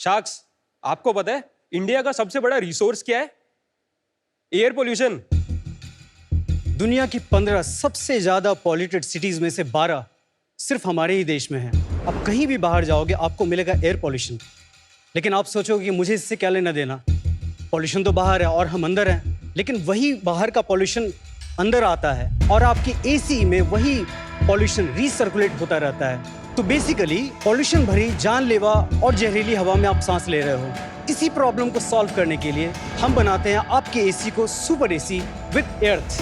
Sharks, आपको पता है इंडिया का सबसे बड़ा रिसोर्स क्या है? Air pollution. दुनिया की 15 सबसे ज्यादा पॉल्यूटेड सिटीज में से 12 सिर्फ हमारे ही देश में है। अब कहीं भी बाहर जाओगे आपको मिलेगा एयर पॉल्यूशन, लेकिन आप सोचोगे कि मुझे इससे क्या लेना देना, पॉल्यूशन तो बाहर है और हम अंदर हैं। लेकिन वही बाहर का पॉल्यूशन अंदर आता है और आपकी एसी में वही पॉल्यूशन रीसर्कुलेट होता रहता है। तो बेसिकली पॉल्यूशन भरी जानलेवा और जहरीली हवा में आप सांस ले रहे हो। इसी प्रॉब्लम को सॉल्व करने के लिए हम बनाते हैं आपके एसी को सुपर एसी विद एर्थ।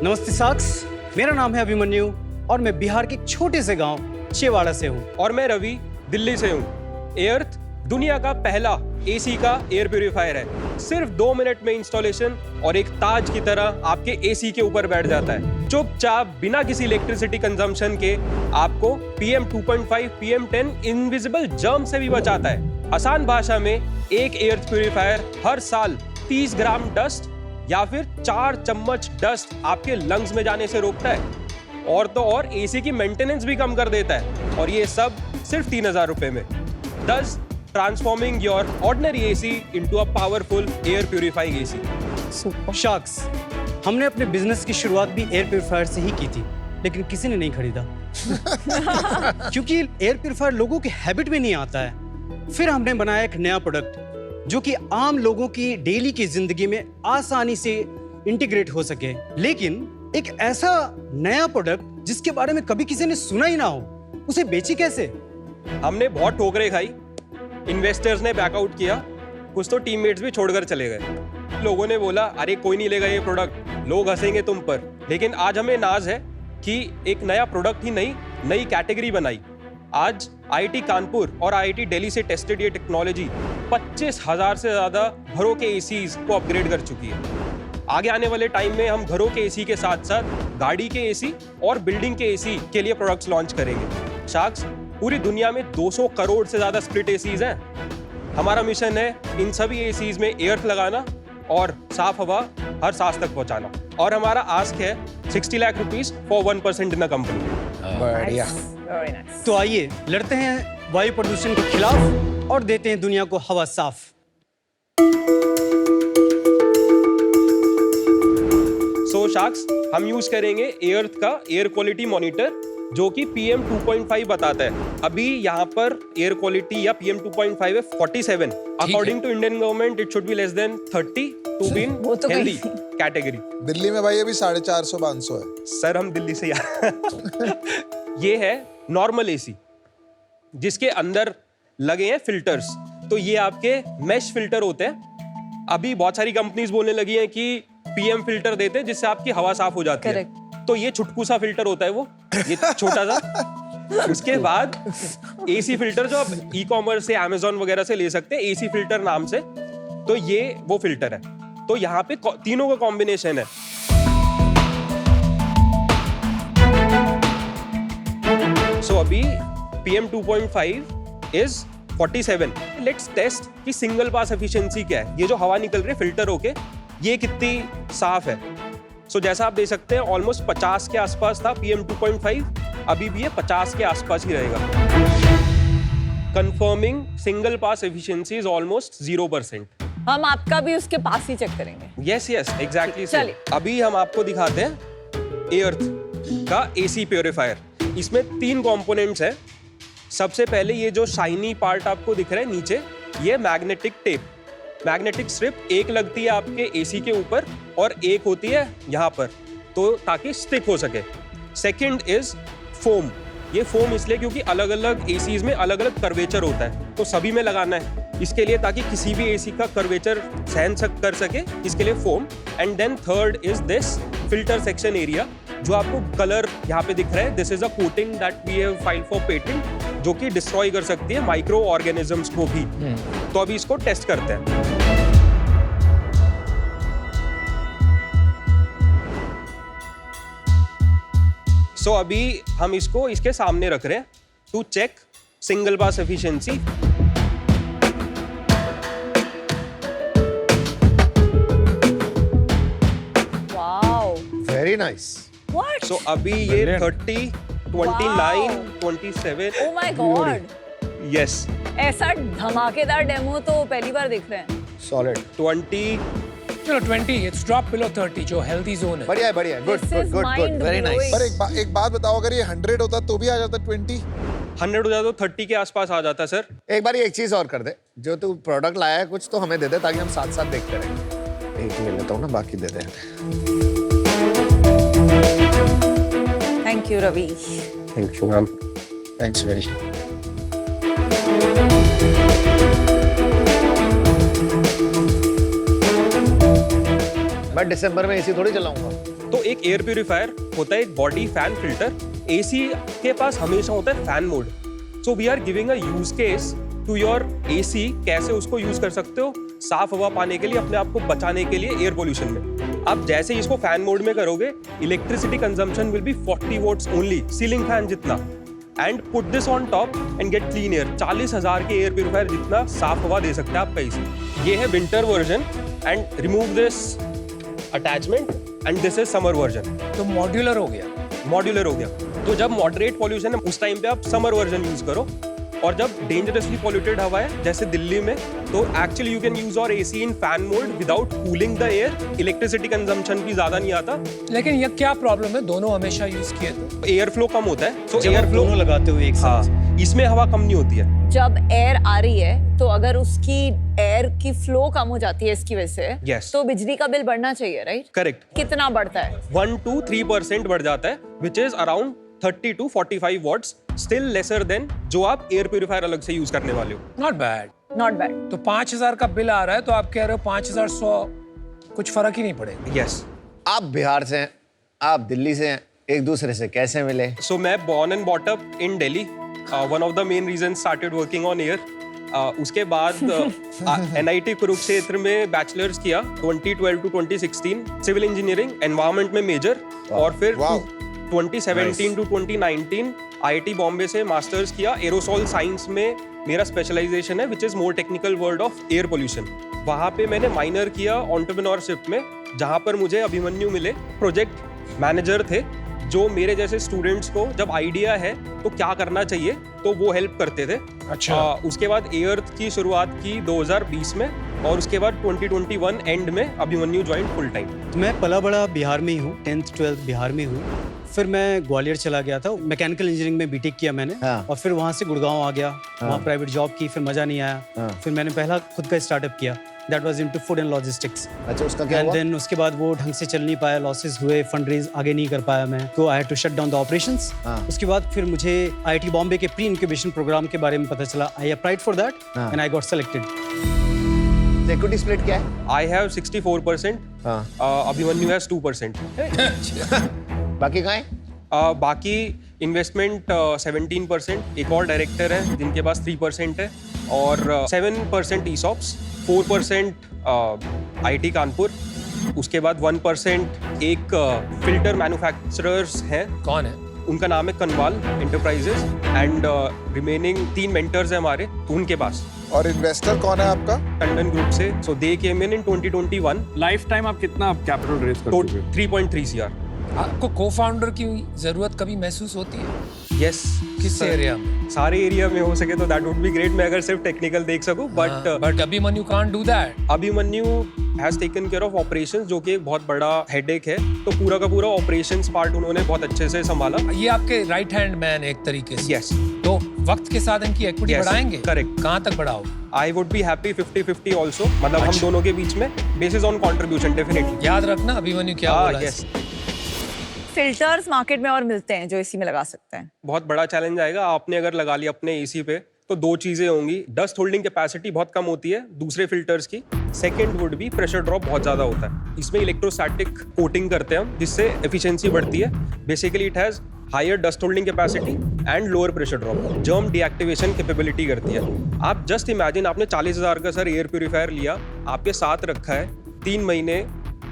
नमस्ते साक्स, मेरा नाम है अभिमन्यु और मैं बिहार के एक छोटे से गांव शेवाड़ा से हूँ। और मैं रवि, दिल्ली से हूँ। एर्थ दुनिया का पहला एसी का एयर प्यूरिफायर है। सिर्फ 2 मिनट में इंस्टॉलेशन और एक ताज की तरह आपके एसी के ऊपर बैठ जाता है। चुपचाप बिना किसी इलेक्ट्रिसिटी कंजम्पशन के आपको PM 2.5 PM 10 इनविजिबल जर्म से भी बचाता है। आसान भाषा में एक एयर प्यूरिफायर हर साल 30 ग्राम डस्ट या फिर 4 चम्मच डस्ट आपके लंग्स में जाने से रोकता है। और तो और एसी की मेंटेनेंस भी कम कर देता है, और ये सब सिर्फ 3000 रुपए में। Thus transforming your ordinary AC into a powerful air purifying AC. Sharks, हमने अपने बिजनेस की शुरुआत भी एयर प्यूरिफायर से ही की थी, लेकिन किसी ने नहीं खरीदा क्योंकि एयर प्यूरिफायर लोगों की हैबिट में नहीं आता है। फिर हमने बनाया एक नया प्रोडक्ट जो कि आम लोगों की डेली की जिंदगी में आसानी से इंटीग्रेट हो सके, लेकिन एक ऐसा नया प्रोडक्ट जिसके बारे में कभी किसी ने सुना ही ना हो, उसे बेची कैसे? हमने बहुत ठोकरें खाई, इन्वेस्टर्स ने बैकआउट किया, कुछ तो टीममेट्स भी छोड़कर चले गए। लोगों ने बोला अरे कोई नहीं लेगा ये प्रोडक्ट, लोग हंसेंगे तुम पर। लेकिन आज हमें नाज है कि एक नया प्रोडक्ट ही नहीं, नई कैटेगरी बनाई। आज IIT कानपुर और IIT दिल्ली से टेस्टेड ये टेक्नोलॉजी 25,000 से ज्यादा घरों के एसीज को अपग्रेड कर चुकी है। आगे आने वाले टाइम में हम घरों के एसी के साथ साथ गाड़ी के एसी और बिल्डिंग के एसी के लिए प्रोडक्ट्स लॉन्च करेंगे। शार्क्स, पूरी दुनिया में 200 करोड़ से ज्यादा स्प्लिट एसीज हैं। हमारा मिशन है इन सभी एसीज में एयर लगाना और साफ हवा हर सांस तक पहुंचाना। और हमारा आस्क है 60 lakh rupees for 1% in the company. बढ़िया। तो आइए लड़ते हैं वायु प्रदूषण के खिलाफ और देते हैं दुनिया को हवा साफ। सो शार्क्स, हम यूज करेंगे एर्थ का एयर क्वालिटी मॉनिटर जो कि PM 2.5 बताता है। अभी यहाँ पर एयर क्वालिटी या PM 2.5 है 47। According to Indian government it should be less than 30 to be in healthy category. Delhi में भाई अभी 450-500 है। सर हम दिल्ली से ये है नॉर्मल एसी जिसके अंदर लगे हैं फिल्टर्स। तो ये आपके मेश फिल्टर होते हैं। अभी बहुत सारी कंपनीज बोलने लगी हैं कि PM फिल्टर देते हैं जिससे आपकी हवा साफ हो जाती है। तो ये छुटकू सा फिल्टर होता है, वो ये छोटा सा। उसके बाद AC फिल्टर जो आप ई-कॉमर्स से Amazon वगैरह से ले सकते हैं, AC फिल्टर नाम से। तो ये वो फिल्टर है। तो यहाँ पे तीनों का कॉम्बिनेशन है। सो अभी PM 2.5 इज 47। लेट्स टेस्ट कि सिंगल पास एफिशिएंसी क्या है। ये जो हवा निकल रही है फिल्टर होके, ये कितनी साफ है। सो जैसा आप देख सकते हैं ऑलमोस्ट 50 के आसपास था PM 2.5, अभी भी ये 50 के आसपास ही रहेगा। Confirming single pass efficiency is almost 0%। हम आपका भी उसके पास ही चेक करेंगे। Yes exactly. चलिए अभी हम आपको दिखाते हैं एर्थ का AC प्योरीफायर। इसमें 3 कंपोनेंट्स हैं। सबसे पहले ये जो शाइनी पार्ट आपको दिख रहा है नीचे, ये मैग्नेटिक टेप, मैग्नेटिक स्ट्रिप एक लगती है आपके एसी के ऊपर और एक होती है यहाँ पर, तो ताकि स्टिक हो सके। Second is foam. ये फोम इसलिए क्योंकि अलग अलग एसीज में अलग अलग कर्वेचर होता है, तो सभी में लगाना है इसके लिए, ताकि किसी भी एसी का कर्वेचर सहन कर सके, इसके लिए foam. And then third is this filter section area जो आपको कलर यहाँ पे दिख रहा है। This is a coating that we have filed for patent, जो कि डिस्ट्रॉय कर सकती है माइक्रो ऑर्गेनिजम्स को भी। तो अभी इसको टेस्ट करते हैं। सो अभी हम इसको इसके सामने रख रहे हैं to check single pass efficiency. Wow, very nice. What? So अभी ये 30, 29, 27। ओह माय गॉड, यस ऐसा धमाकेदार डेमो तो पहली बार देख रहे हैं। सॉलिड 20 चलो 20, इट्स ड्रॉप बिलो 30 जो हेल्दी जोन है। बढ़िया है, बढ़िया, good This good is good good. mind very nice. blowing. पर एक बात बताओ, अगर ये 100 होता तो भी आ जाता 20? 100 हो जाता तो 30 के आसपास आ जाता सर। एक बार एक चीज और कर दे, जो तू प्रोडक्ट लाया है कुछ तो हमें दे दे ताकि हम साथ साथ देखते रहें। एक ले लेता हूँ ना, बाकी दे दे। Thank you Ravi. Thank you ma'am. Thanks very. मैं दिसंबर में एसी थोड़ी चलाऊंगा। तो एक एयर प्यूरिफायर होता है, एक बॉडी फैन फिल्टर। एसी के पास हमेशा होता है fan mode. So we are giving a use case to your AC, कैसे उसको यूज कर सकते हो साफ हवा पाने के लिए, अपने आप को बचाने के लिए एयर पोल्यूशन में। आप जैसे ही इसको फैन मोड में करोगे, electricity consumption will be 40 watts only, ceiling fan जितना। And put this on top and get clean air. 40,000 के एयर प्यूरिफायर जितना साफ हवा दे सकते हैं आपका एसी। ये है winter version and remove this attachment and this is summer version. तो मॉड्यूलर हो गया। मॉड्यूलर हो गया। तो जब मॉडरेट पॉल्यूशन है उस टाइम पे आप समर वर्जन यूज करो, और जब डेंजरसली पॉल्यूटेड हवा है जैसे दिल्ली में, तो एक्चुअली यू कैन यूज और AC in fan mode without cooling the air. Electricity consumption भी ज्यादा नहीं आता, लेकिन ये क्या प्रॉब्लम है, दोनों हमेशा यूज किए तो? एयर फ्लो कम होता है। तो जब एयर आप फ्लो दोनों लगाते हुए एक साथ, हाँ, इसमें हवा कम नहीं होती है। जब एयर आ रही है तो अगर उसकी एयर की फ्लो कम हो जाती है इसकी वजह से, Yes. तो बिजली का बिल बढ़ना चाहिए, राइट? करेक्ट। कितना बढ़ता है? 1 to 3% बढ़ जाता है, which is around 30 to 45 watts, still lesser than जो आप एयर प्यूरिफायर अलग से यूज करने वाले हो। Not bad. Not bad. तो 5,000 का बिल आ रहा है तो आप कह रहे हो 5,100, कुछ फर्क ही नहीं पड़ेगा। यस। आप बिहार से हैं, आप दिल्ली से हैं, एक दूसरे से कैसे मिले? सो मैं born and brought up in Delhi. One of the main reasons started working on air. उसके बाद NIT कुरुक्षेत्र में बैचलर्स किया 2012 to 2016, सिविल इंजीनियरिंग एनवायरनमेंट में मेजर, और फिर Wow. 2017 to 2019 IIT बॉम्बे से मास्टर्स किया एरोसॉल साइंस में। मेरा स्पेशलाइजेशन है which is more technical world of air pollution. वहाँ पे मैंने माइनर किया एंटरप्रेन्योरशिप में, जहाँ पर मुझे अभिमन्यु मिले, प्रोजेक्ट मैनेजर थे जो मेरे जैसे स्टूडेंट्स को जब आइडिया है तो क्या करना चाहिए तो वो हेल्प करते थे। अच्छा। उसके बाद एयर की शुरुआत की 2020 में, और उसके बाद 2021 एंड में अभिमन्यु ज्वाइन फुल टाइम। तो मैं पला बड़ा बिहार में ही हूँ, 10th 12th बिहार में हूँ। फिर मैं ग्वालियर चला गया था, मैकेनिकल इंजीनियरिंग में बीटेक किया मैंने। हाँ। और फिर वहाँ से गुड़गांव आ गया, वहाँ प्राइवेट जॉब की, फिर मज़ा नहीं आया। हाँ। फिर मैंने पहला खुद का स्टार्टअप किया, that was into food and logistics. अच्छा, उसका क्या एंड हुआ? देन उसके बाद वो ढंग से चल नहीं पाया, लॉसेस हुए, फंड रेज आगे नहीं कर पाया मैं, तो I had to shut down the operations. हाँ। उसके बाद फिर मुझे IIT बॉम्बे के प्री इंक्यूबेशन प्रोग्राम के बारे में पता चला। आई अप्लाइड फॉर दैट हाँ। And I got selected. Equity split क्या है? आई हैव 64%, हाँ। अभिमन्यु हैज 2%। बाकी कहाँ है? बाकी इन्वेस्टमेंट 17%, एक और डायरेक्टर है जिनके पास 3% है, और 7% ESOPs, 4% IIT कानपुर, उसके बाद 1% एक फिल्टर मैन्युफैक्चरर्स हैं, कौन है? उनका नाम है Kanwal enterprises, and remaining 3 mentors हैं हमारे, तो उनके पास। और इन्वेस्टर कौन है आपका? टंडन ग्रुप से, सो दे केम इन 2021, लाइफ टाइम आप कितना कैपिटल रेज कर तो चुके हो? 3.3 CR। आपको को फाउंडर की जरूरत कभी महसूस होती है? यस। किस एरिया में? सारे एरिया में हो सके तो दैट वुड बी ग्रेट, मैं अगर सिर्फ टेक्निकल देख सकूं, but Abhimanyu can't do that. Abhimanyu has taken care of operations, जो कि एक बहुत बड़ा हेडेक है, तो पूरा का पूरा ऑपरेशंस पार्ट उन्होंने बहुत अच्छे से संभाला। ये आपके राइट हैंड मैन एक तरीके से। यस। तो वक्त के साथ इनकी इक्विटी Yes, बढ़ाएंगे? correct. कहाँ तक बढ़ाओ? I would be happy 50-50 also, मतलब हम अच्छा। दोनों के बीच में, बेसिस ऑन कॉन्ट्रीब्यूशन डेफिनेटली। याद रखना अभिमन्यु क्या बोला है। यस। फिल्टर्स मार्केट में और मिलते हैं जो एसी में लगा सकते हैं? बहुत बड़ा चैलेंज आएगा। आपने अगर लगा लिया अपने एसी पे तो 2 चीजें होंगी, डस्ट होल्डिंग कैपेसिटी बहुत कम होती है दूसरे फिल्टर्स की, second would be pressure drop बहुत ज्यादा होता है। इसमें इलेक्ट्रोस्टैटिक कोटिंग करते हैं हम, जिससे एफिशिएंसी बढ़ती है। Basically it has higher dust holding capacity and lower pressure drop, germ deactivation capability करती है। आप जस्ट इमेजिन, आपने 40,000 का सर एयर प्यूरिफायर लिया, आपके साथ रखा है, 3 महीने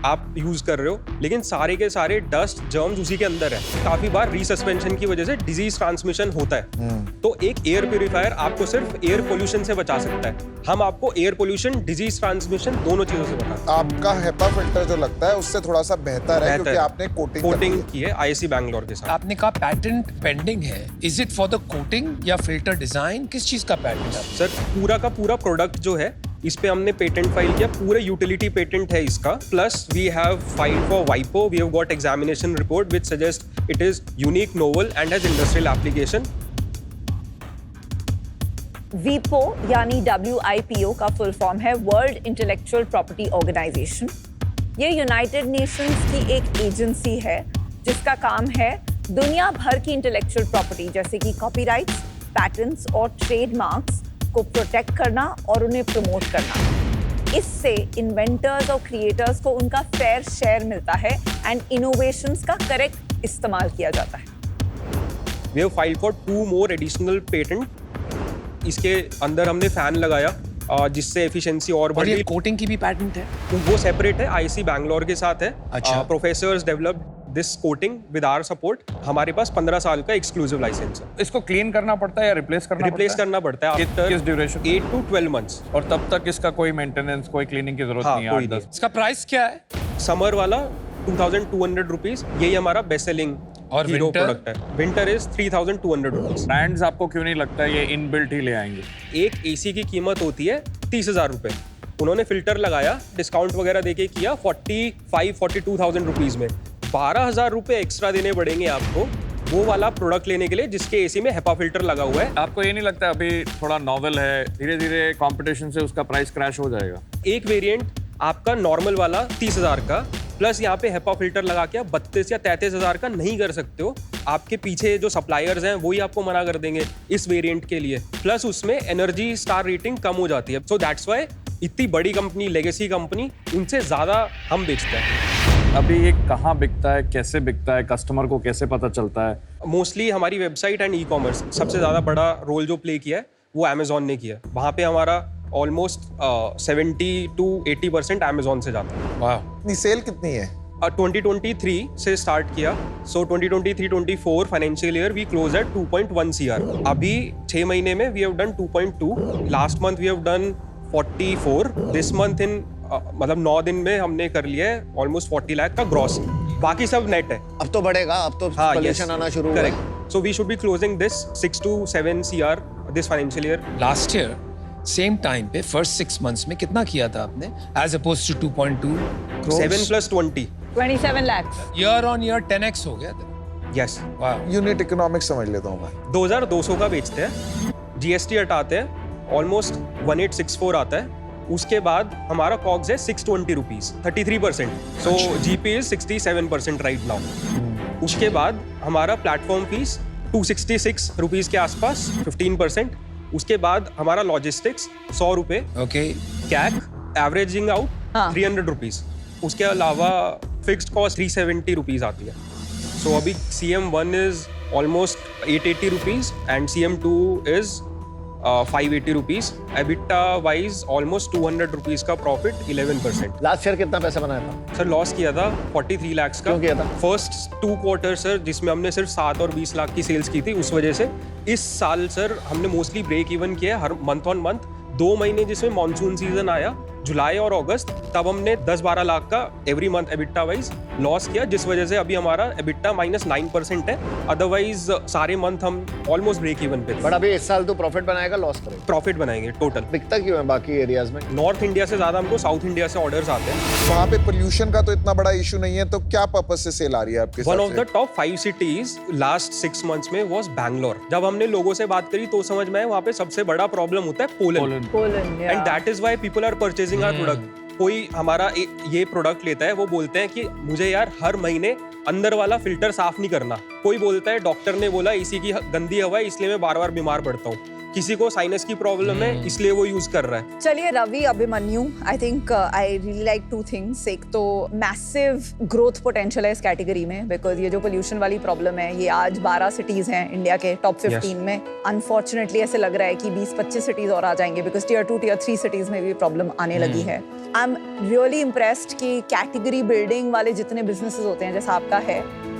आप यूज कर रहे हो, लेकिन सारे के सारे डस्ट जर्म्स उसी के अंदर है। काफी बार रीसस्पेंशन की वजह से डिजीज ट्रांसमिशन होता है। तो एक एयर प्यूरिफायर आपको सिर्फ एयर पोल्यूशन से बचा सकता है। हम आपको एयर पोल्यूशन, डिजीज ट्रांसमिशन दोनों चीजों से बचा। आपका हेपा फिल्टर जो लगता है उससे थोड़ा सा बेहतर है क्योंकि आपने कोटिंग की है IISc बैंगलोर के साथ। आपने कहा पैटेंट पेंडिंग है, is it for the coating या फिल्टर डिजाइन, किस चीज का पैटेंट है? सर पूरा का पूरा प्रोडक्ट जो है इस पे हमने पेटेंट फाइल किया, पूरे यूटिलिटी पेटेंट है इसका। Plus we have filed for वाइपो, we have got examination report which suggest it is unique, novel and has industrial application. वीपो यानी WIPO का फुल फॉर्म है वर्ल्ड इंटेलेक्चुअल प्रॉपर्टी ऑर्गेनाइजेशन। ये United Nations की एक agency है जिसका काम है दुनिया भर की इंटेलेक्चुअल प्रॉपर्टी जैसे कि कॉपीराइट्स, पैटेंट्स और ट्रेडमार्क्स को प्रोटेक्ट करना और उन्हें प्रमोट करना। इससे इन्वेंटर्स और क्रिएटर्स को उनका फेयर शेयर मिलता है एंड इनोवेशंस का करेक्ट इस्तेमाल किया जाता है। We have filed for 2 more additional patent। इसके अंदर हमने फैन लगाया जिससे एफिशिएंसी और बढ़ गई। कोटिंग की भी पैटेंट है? वो सेपरेट है, IISc बैंगलोर के साथ है। अच्छा। Professors developed this coating with our support. हमारे पास 15 साल का एक्सक्लूसिव लाइसेंस है। इसको क्लीन करना पड़ता है या रिप्लेस करना पड़ता है किस ड्यूरेशन? 8 to 12 months। और तब तक इसका कोई मेंटेनेंस, कोई क्लीनिंग की जरूरत नहीं है? कोई 8-10 इसका प्राइस क्या है? समर वाला 2200 रुपीज, यही हमारा बेस्ट सेलिंग और हीरो winter? प्रोडक्ट है। Winter is 3200 rupees. ब्रांड्स आपको क्यों नहीं लगता है ये इनबिल्ट ही ले आएंगे? एक AC की कीमत होती है 30,000 रुपए। उन्होंने फिल्टर लगाया, डिस्काउंट वगैरह देके किया 42,000 रुपीज में। 12,000 रुपए एक्स्ट्रा देने पड़ेंगे आपको वो वाला प्रोडक्ट लेने के लिए जिसके AC में हेपा फिल्टर लगा हुआ है। आपको ये नहीं लगता अभी थोड़ा नॉवेल है, धीरे धीरे कंपटीशन से उसका प्राइस क्रैश हो जाएगा? एक वेरिएंट आपका नॉर्मल वाला 30,000 का, प्लस यहाँ पे हेपा फिल्टर लगा के आप 32 या 33,000 का नहीं कर सकते हो। आपके पीछे जो सप्लायर्स हैं वही आपको मना कर देंगे इस वेरिएंट के लिए। प्लस उसमें एनर्जी स्टार रेटिंग कम हो जाती है। सो दैट्स व्हाई इतनी बड़ी कंपनी, लेगेसी कंपनी, उनसे ज़्यादा हम बेचते हैं। अभी ये कहाँ बिकता है, कैसे बिकता है, कस्टमर को कैसे पता चलता है? मोस्टली हमारी वेबसाइट एंड ई-कॉमर्स सबसे ज़्यादा बड़ा रोल जो प्ले किया है वो अमेजोन ने किया है। वहाँ पे हमारा ऑलमोस्ट 70 to 80% अमेजोन से जाता है। वाह। इतनी सेल कितनी है? 2023 से स्टार्ट किया। So 2023-24 financial year we close at 2.1 CR। अभी 6 महीने में we have done 2.2। Last month we have done 44। This month in मतलब 9 दिन में हमने कर लिया है ऑलमोस्ट 40 लाख का ग्रॉस। बाकी सब नेट है। अब तो बढ़ेगा, अब तो पोल्यूशन आना शुरू हुआ है। Correct. So we should be closing this 6 to 7 CR this financial year. Last year same time पे फर्स्ट 6 months में कितना किया था आपने as opposed to 2.2 crores? 7 + 20। 27 lakhs। Year on year 10x हो गया था। यस। वाह। यूनिट इकोनॉमिक्स समझ लेता हूँ मैं। 2200 का बेचते हैं, GST हटाते हैं, ऑलमोस्ट 1864 आता है। उसके बाद हमारा कॉग्स है 620 rupees, 33%। So GP is 67% right now. उसके बाद हमारा प्लेटफॉर्म फीस 266 रुपीज के आसपास, 15%। उसके बाद हमारा लॉजिस्टिक्स 100 रुपए, ओके। कैक एवरेजिंग आउट हाँ। 300 रुपीज। उसके अलावा फिक्स्ड कॉस्ट 370 रुपीज आती है। सो अभी CM1 is almost 880 rupees and CM2 is 580 rupees. EBITDA wise almost 200 rupees का प्रॉफिट, 11%। लास्ट ईयर कितना पैसा बनाया था? सर लॉस किया था 43 लाख का। क्यों किया था? फर्स्ट 2 क्वार्टर सर जिसमें हमने सिर्फ 7 और 20 लाख की सेल्स की थी, उस वजह से। इस साल सर हमने मोस्टली ब्रेक इवन किया हर मंथ ऑन मंथ। 2 महीने जिसमें मानसून सीजन आया, जुलाई और अगस्त, तब हमने 10-12 लाख का every month EBITDA wise loss किया, जिस वजह से अभी हमारा एबिटा -9% है। अदरवाइज सारे मंथ हम ऑलमोस्ट ब्रेक इवन पे। बट अभी इस साल तो प्रॉफिट बनाएगा, लॉस करेगा? प्रॉफिट बनाएंगे टोटल। बिकता क्यों है बाकी एरियाज में? नॉर्थ इंडिया से ज्यादा हमको साउथ इंडिया से ऑर्डर्स आते हैं। वहाँ पे पोल्यूशन का तो इतना बड़ा इशू नहीं है, तो क्या पर्पस से सेल आ रही है आपके वन हिसाब ऑफ से? The top 5 cities last 6 months में वाज बैंगलोर। जब हमने लोगों से बात करी तो समझ में आया वहाँ पे सबसे बड़ा प्रॉब्लम होता है pollen. Poland, and that is why people are purchasing our product. कोई हमारा ये प्रोडक्ट लेता है, वो बोलते हैं कि मुझे यार हर महीने अंदर वाला फिल्टर साफ नहीं करना। कोई बोलता है डॉक्टर ने बोला AC की गंदी हवा है इसलिए मैं बार बार बीमार पड़ता हूँ। किसी को साइनस की प्रॉब्लम है इसलिए वो यूज कर रहा है। चलिए Ravi, Abhimanyu, I think I really like 2 things। एक तो मैसिव ग्रोथ पोटेंशियल है इस कैटेगरी में, बिकॉज ये जो पोल्यूशन वाली प्रॉब्लम है ये आज 12 सिटीज हैं इंडिया के टॉप 15 में। अनफॉर्चुनेटली ऐसे लग रहा है कि 20-25 सिटीज और आ जाएंगे, बिकॉज Tier 2 Tier 3 सिटीज में भी प्रॉब्लम आने लगी है। आई एम रियली इम्प्रेस्ड कि कैटेगरी बिल्डिंग वाले जितने बिजनेसेस होते हैं जैसा आपका है,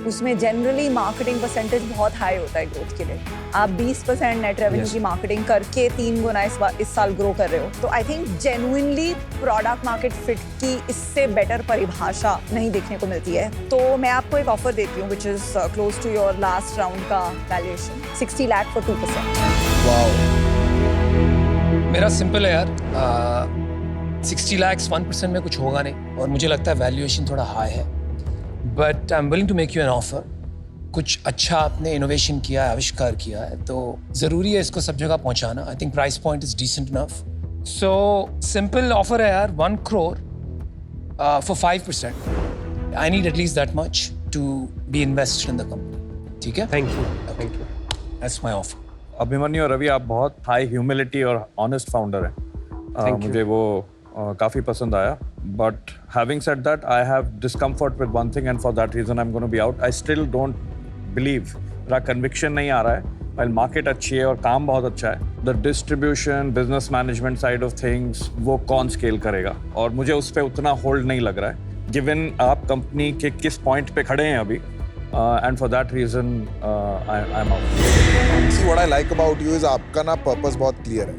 उसमें जनरली मार्केटिंग परसेंटेज बहुत हाई होता है ग्रोथ के लिए। आप 20% नेट रेवेन्यू की मार्केटिंग करके 3 गुना इस साल ग्रो कर रहे हो, तो I think genuinely product market fit की इससे बेटर परिभाषा नहीं देखने को मिलती है। तो मैं आपको एक ऑफर देती हूँ which is close to your last round का वैल्यूएशन, 60 लाख फॉर 2%। मेरा सिंपल है यार, 60 lakhs 1% में कुछ होगा नहीं, और मुझे लगता है वैल्यूएशन थोड़ा हाई है, but I am willing to make you an offer. कुछ अच्छा आपने इनोवेशन किया है, आविष्कार किया है, तो ज़रूरी है इसको सब जगह पहुंचाना। I think price point is decent enough, so simple offer है यार, 1 crore for 5%। I need at least that much to be invested in the company. ठीक है, thank you, thank you. That's my offer. Abhimanyu और रवि, आप बहुत हाई ह्यूमिलिटी और honest founder हैं। Thank you. मुझे वो काफ़ी पसंद आया, but having said that I have discomfort with one thing, and for that reason I am gonna be out. I still don't believe, मेरा कन्विक्शन नहीं आ रहा है। वाइल मार्केट अच्छी है और काम बहुत अच्छा है, the distribution, business management side of things, वो कौन स्केल करेगा, और मुझे उस पर उतना होल्ड नहीं लग रहा है, गिवन आप कंपनी के किस पॉइंट पे खड़े हैं अभी, and for that reason I am out. See, what I like about you is आपका ना पर्पस बहुत क्लियर है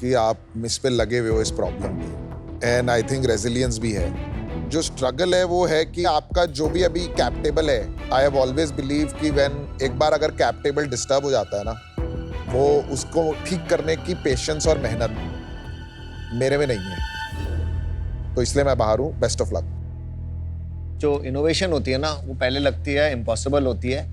कि आप इस पे लगे हुए हो इस प्रॉब्लम पे, एंड आई थिंक रेजिलियंस भी है। जो स्ट्रगल है वो है कि आपका जो भी अभी कैप टेबल है, आई हैव ऑलवेज बिलीव कि व्हेन एक बार अगर कैप टेबल डिस्टर्ब हो जाता है ना, वो उसको ठीक करने की पेशेंस और मेहनत मेरे में नहीं है, तो इसलिए मैं बाहर हूँ। Best of luck. जो इनोवेशन होती है ना, वो पहले लगती है इम्पॉसिबल होती है,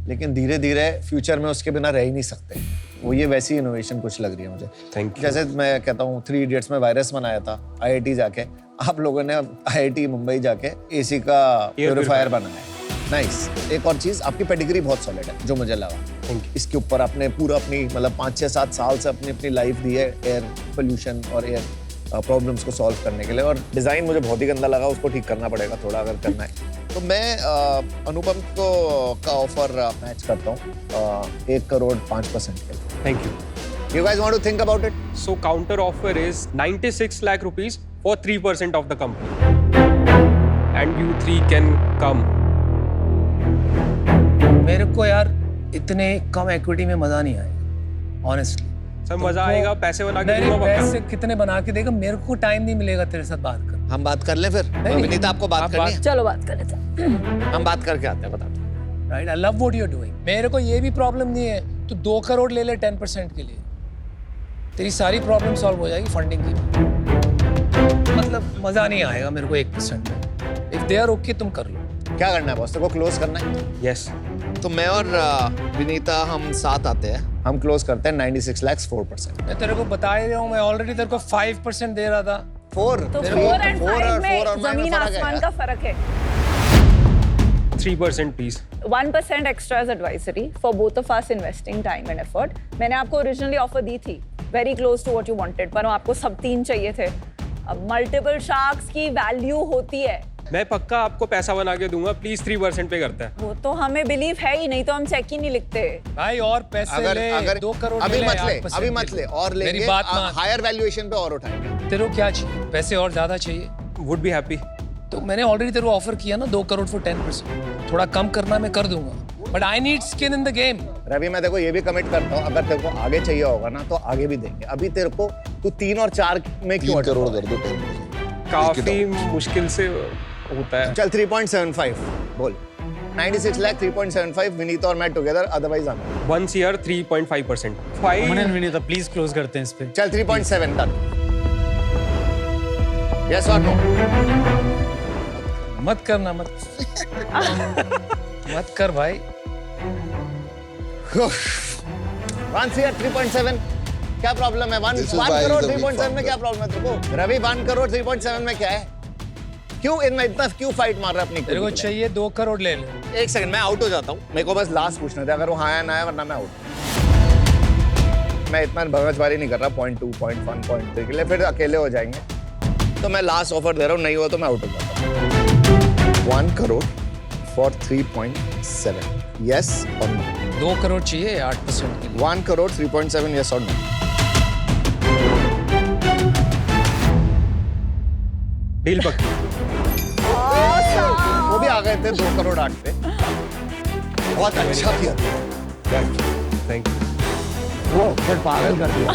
लेकिन धीरे धीरे फ्यूचर में उसके बिना रह ही नहीं सकते। वो ये वैसी इनोवेशन कुछ लग रही है मुझे। Thank you. जैसे मैं कहता हूँ 3 Idiots में वायरस बनाया था IIT जाके, आप लोगों ने IIT मुंबई जाके AC का प्योरीफायर बनाया है। नाइस। एक और चीज़, आपकी पेडिग्री बहुत सॉलिड है जो मुझे लगा। इसके ऊपर आपने पूरा अपनी मतलब 5, 6, 7 साल से अपनी लाइफ दी है एयर पोल्यूशन और एयर प्रॉब्लम्स को सॉल्व करने के लिए, और डिज़ाइन मुझे बहुत ही गंदा लगा, उसको ठीक करना पड़ेगा थोड़ा अगर करना है। तो मैं अनुपम को का ऑफर मैच करता हूँ 1 crore 5% के। Thank you. You guys want to think about it? So counter offer is 96 lakh rupees for 3% of the company, and you 3 can come. मेरे को यार इतने कम इक्विटी में मजा नहीं आएगा, ऑनेस्टली। सर मजा आएगा, पैसे बना के नहीं, दूंगा पैसे पक्का। कितने बना के देगा, मेरे को टाइम नहीं मिलेगा तेरे साथ बात कर। हम बात कर लें फिर? नहीं, विनीता, आपको बात आप करनी है? चलो बात कर लेते हैं। हम बात करके आते हैं, बताते हैं। Right, I love what you are doing. मेरे को ये भी प्रॉब्लम नहीं है, तू 2 crore ले ले 10% के लिए, तेरी सारी प्रॉब्लम सॉल्व हो जाएगी फंडिंग की। मतलब मजा नहीं आएगा मेरे को 1% में। इफ दे आर ओके तुम कर लो। क्या करना है बॉस? तेरे को क्लोज करना है? Yes. तो मैं और विनीता हम साथ आते हैं, हम क्लोज करते हैं 96 lakhs 4%। मैं तेरे को बता ही रहा हूँ, मैं ऑलरेडी तेरे को 5% दे रहा था। 4 तो 4 and 5 में जमीन आसमान का फर्क है। 3% please. 1% extra as advisory for both of us investing time and effort. मैंने आपको ओरिजिनली ऑफर दी थी, very close to what you wanted, पर आपको सब 3 चाहिए थे। अब मल्टीपल शार्क्स की वैल्यू होती है। मैं पक्का आपको पैसा बना के दूंगा, प्लीज 3% पे करता है। वो तो हमें बिलीव है ही नहीं, तो हम चेक ही नहीं लिखते। भाई और पैसे ले, 2 crore अभी ले, मत ले, 8% अभी मत ले, और लेंगे मेरी बात मान। हायर वैल्यूएशन पे और उठाएंगे। तेरे को क्या चाहिए? पैसे और ज्यादा चाहिए? Would be happy. तो मैंने ऑलरेडी तेरे को ऑफर किया ना 2 crore for 10%। थोड़ा कम करना मैं कर दूंगा, but I need skin in the game. Ravi, मैं देखो ये भी कमिट करता हूँ, अगर तेरे को आगे चाहिए होगा ना तो आगे भी देंगे। अभी तेरे को तू 3 और 4 में क्यों 3 करोड़ कर दो। काफी मुश्किल से होता है। चल 3.75 बोल। 96 लाख 3.75, विनीता और मैं टुगेदर, अदरवाइज हम। 1 year 3.5%। Aman and Vinita please close करते हैं इस पे। चल 3.7 डन। यस और नो? मत करना, मत मत कर भाई। 1 year 3.7 क्या प्रॉब्लम है? 1 This is why crore he's a big 3.7 में क्या प्रॉब्लम है तेरे को? रवि 1 करोड़ 3.7 में क्या है? क्यों इतना क्यों फाइट मार रहा है अपनी? तेरे को चाहिए 2 crore ले ले। एक सेकंड, मैं आउट हो जाता हूँ। मेरे को बस लास्ट पूछना था, अगर वो हाँ या ना है, वरना मैं आउट। मैं इतना भगजबारी नहीं कर रहा 0.2, 0.1, 0.3 के लिए, फिर अकेले हो जाएंगे। तो मैं लास्ट ऑफर दे रहा हूँ, नहीं हुआ तो मैं आउट हो जाता हूँ। 1 crore for 3.7, yes or no? 2 crore चाहिए 8% के लिए। 1 crore 3.7, yes or no? Deal पक्की। वो भी आ गए थे 2 करोड़ 8 पे। बहुत अच्छा किया। Thank you. वो फिर पागल कर दिया।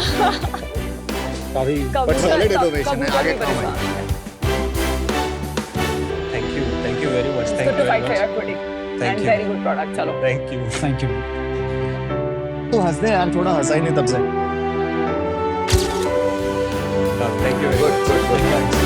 काफी solid innovation है, आगे काम आएगा। Thank you very much. Good to fight for your equity. Thank And you. very good product. चलो। Thank you. Thank you. तो हंसने यार, थोड़ा हंसा ही नहीं तब से। Thank you. Good.